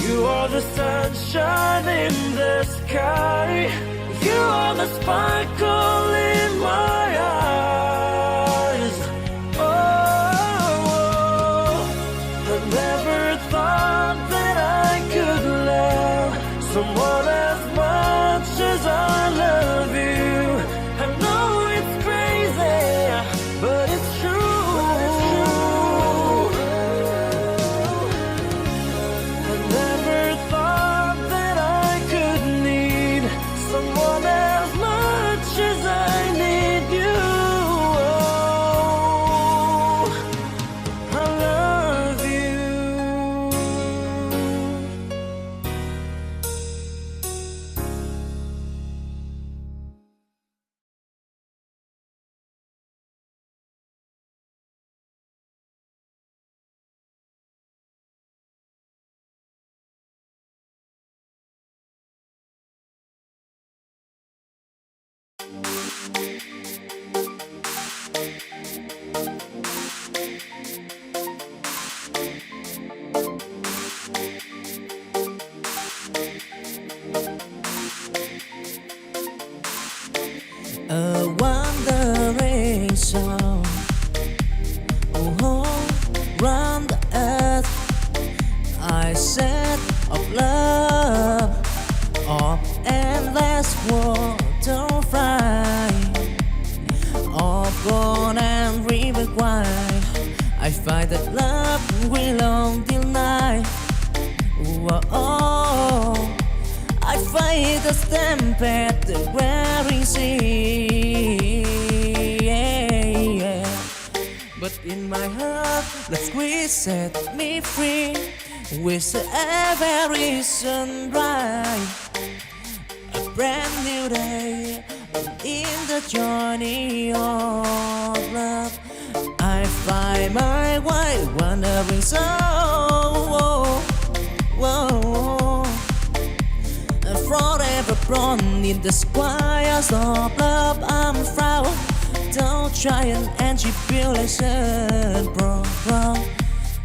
You are the sunshine in the sky. You are the sparkle in my eyes. Oh, I never thought that I could love someone as much as I love you. I know it's crazy, but it's true. I never thought that I could need someone as much as I need you. Oh, I love you. A wandering song, oh, round the earth. I said of love, of endless waterfly, of gold and river wide. I find that love will long till night. Oh, I fight the stampede, the wearing sea. But in my heart, the squeeze set me free. With every sunrise, a brand new day. In the journey of love, I find my way, wandering soul. Forever born in the squires of love, I'm proud. Don't try and tribulation, bro.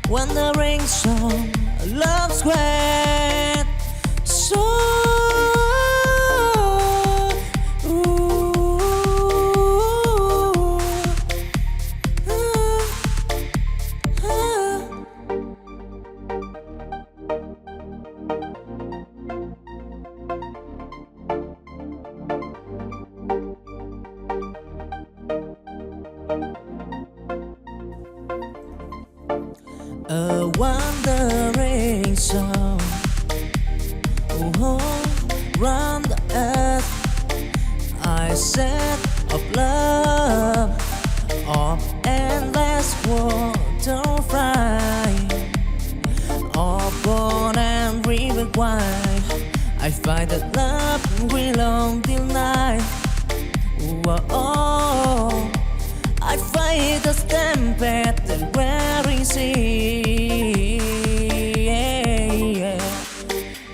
Wandering song, love's great. So a wandering song, oh, round the earth. I said of love, of endless waterfly, of gold and river wide. I find that love will long till night. Oh, I fight the stampede, the wearing sea.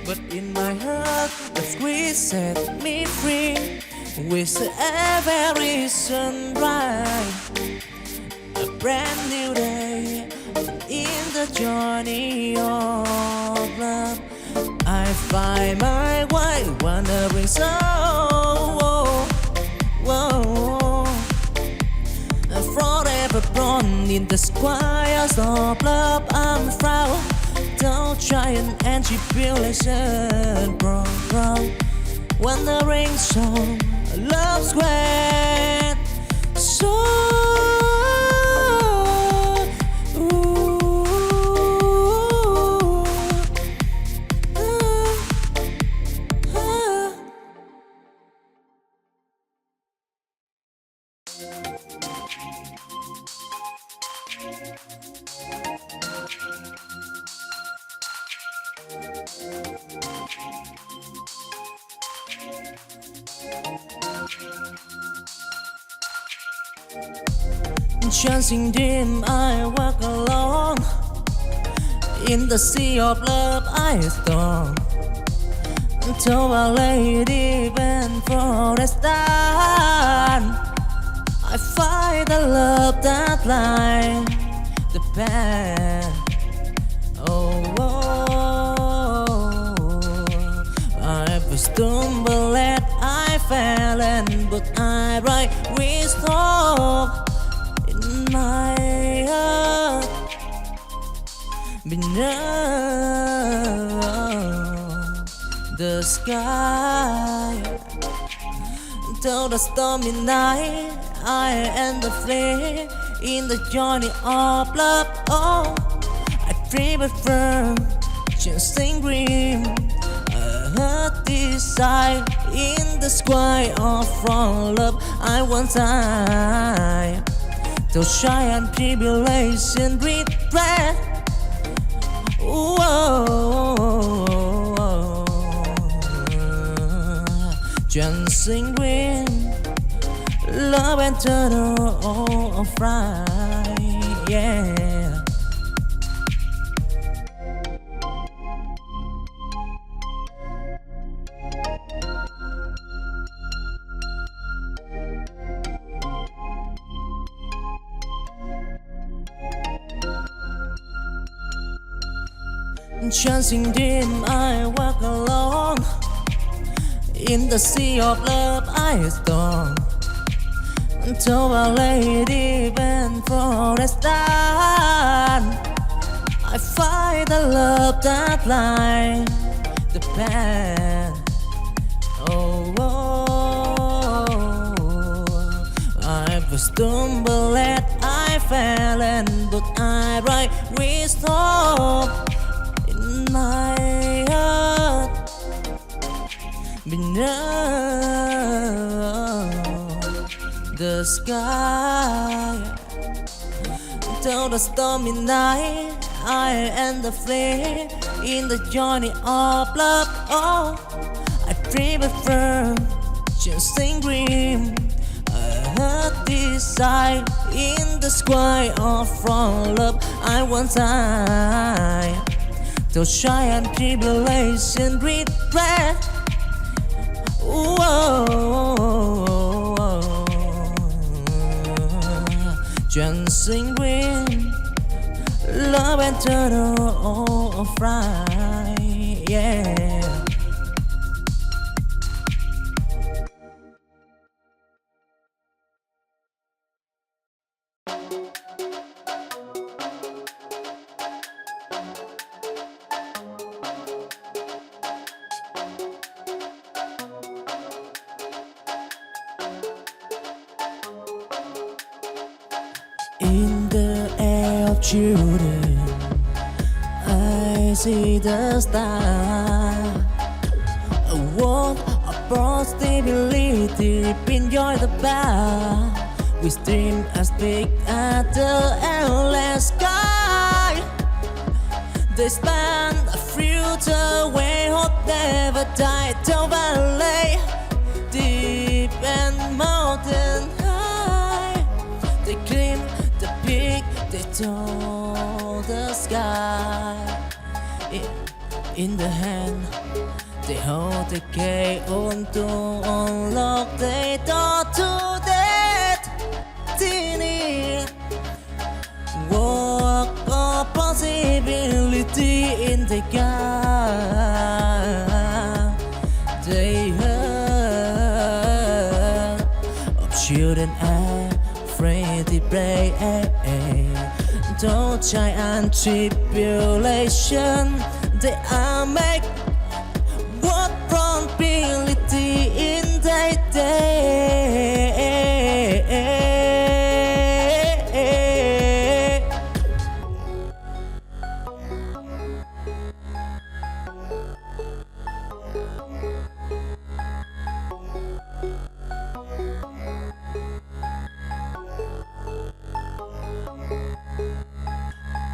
But in my heart, the squeeze set me free. With every sunrise, a brand new day. In the journey on. find my way, wandering so. Forever born in the squares of love, I'm proud. Don't try an anti-tribulation, bro. Wandering so, love's great. So. Chasing dream, I walk alone. In the sea of love, I storm. Until a lady bent for a star, I find the love that lies the path. I stumbled and I fell, but I write wisdom in my heart beneath the sky. Till the stormy night, I am the flame in the journey of love. Oh, I dream it firm, chasing dream. A desire in the sky of from love. I want time to shy and tribulation regret. Dancing green, love and turtle of right, yeah. Chasing dream, I walk alone. In the sea of love, I storm. Until a lady bent for a star, I find the love that lies the path. I've stumbled and I fell, but I write wisdom in my heart beneath the sky. Till the stormy night, I am the flame in the journey of love. Oh, I dream it firm, chasing dream. A desire in the sky of from love. I want time to shy and tribulation regret. Dancing green, love and turtle of right, yeah. In the air of children, I see the star. A world of broad stability, enjoy the bar. We dream as big as the endless sky. They span a future where hope never died. Down valley, deep and mountain high. They climb the peak, they touch the sky. In the hand, they hold the key on to unlock the door to destiny. Walk of possibility in the sky. though giant tribulation, they are make what probability in their day.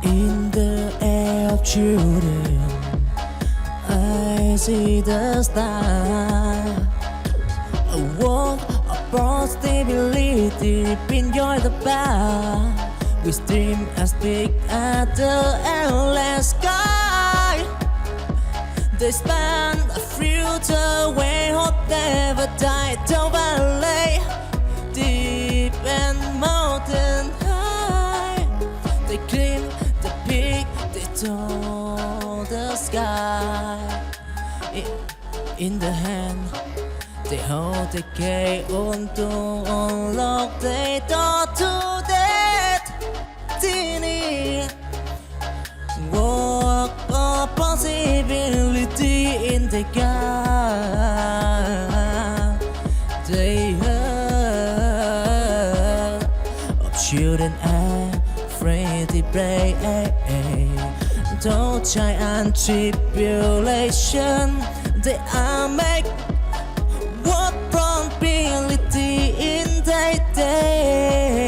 In the air of children, I see the star. A world of possibility, enjoy the bar. We dream as big as the endless sky. They span a future where hope never died. Down valley, deep and mountain high. They climb the peak, they touch the sky. In the hand, they hold the key to unlock the door to destiny. Walk of possibility in the gap. They heard of children afraid to play. Though giant tribulation, they are make what probability in their day.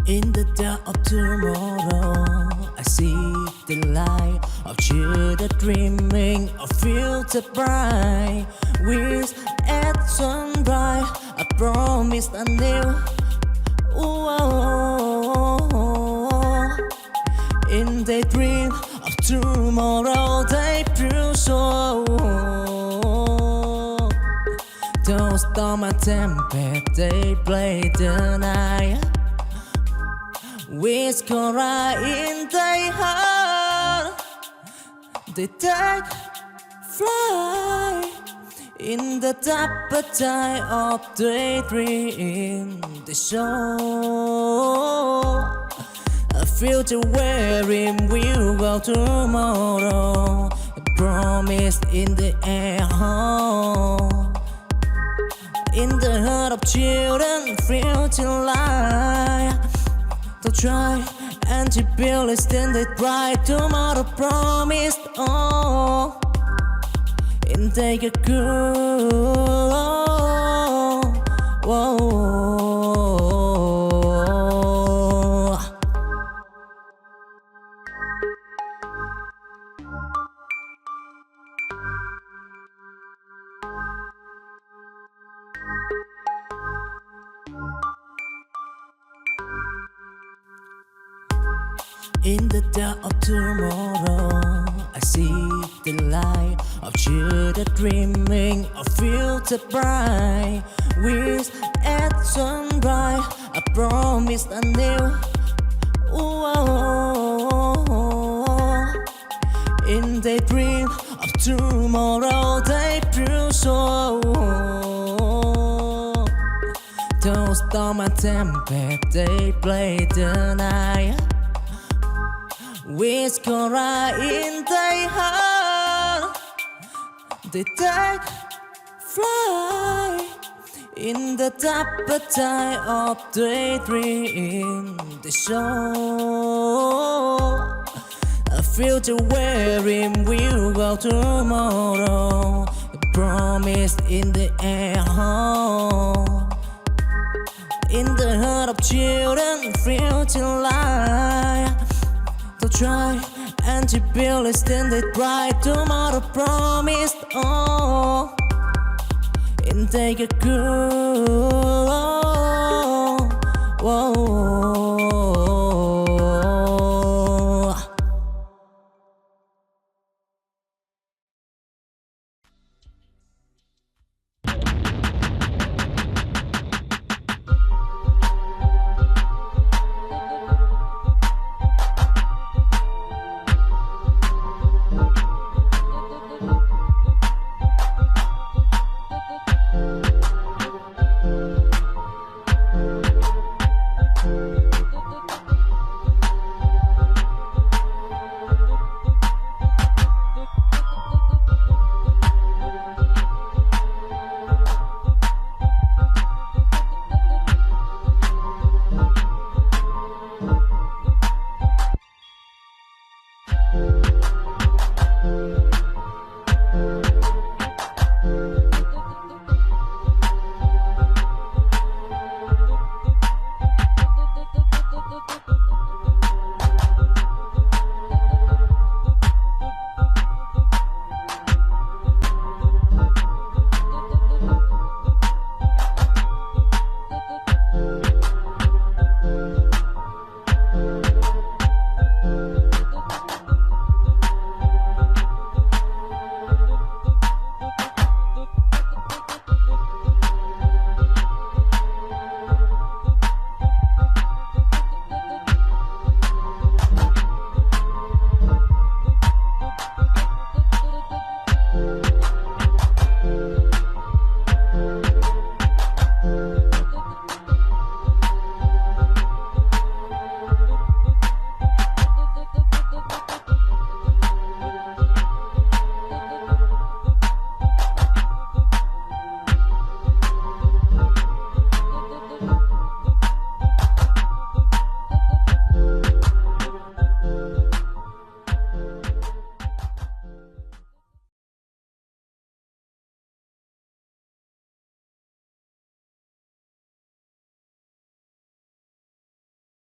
In the dark of tomorrow, I see the light of children dreaming of future bright. With at sunrise, I promise a new. In the dream of tomorrow, they prove so. Those storm and tempest, they play the night. With Cora in their heart, they take flight in the appetite of daydream. They show a future wherein we'll go tomorrow. A promise in the air. In the heart of children, future light. They'll try and to build a standard bright tomorrow promised. Oh, and take a cool. Whoa. In the dark of tomorrow, I see the light of children dreaming of future bright. With at sunrise, I promise a new. In the dream of tomorrow, they prove so. Those storm and tempest, they play the night. With Cora in their heart, they take flight in the appetite of daydream. They show a future wherein we'll go tomorrow. A promise in the air. In the heart of children, future light. They'll try and to build a standard bright tomorrow promised. Oh, and take a cool. Whoa.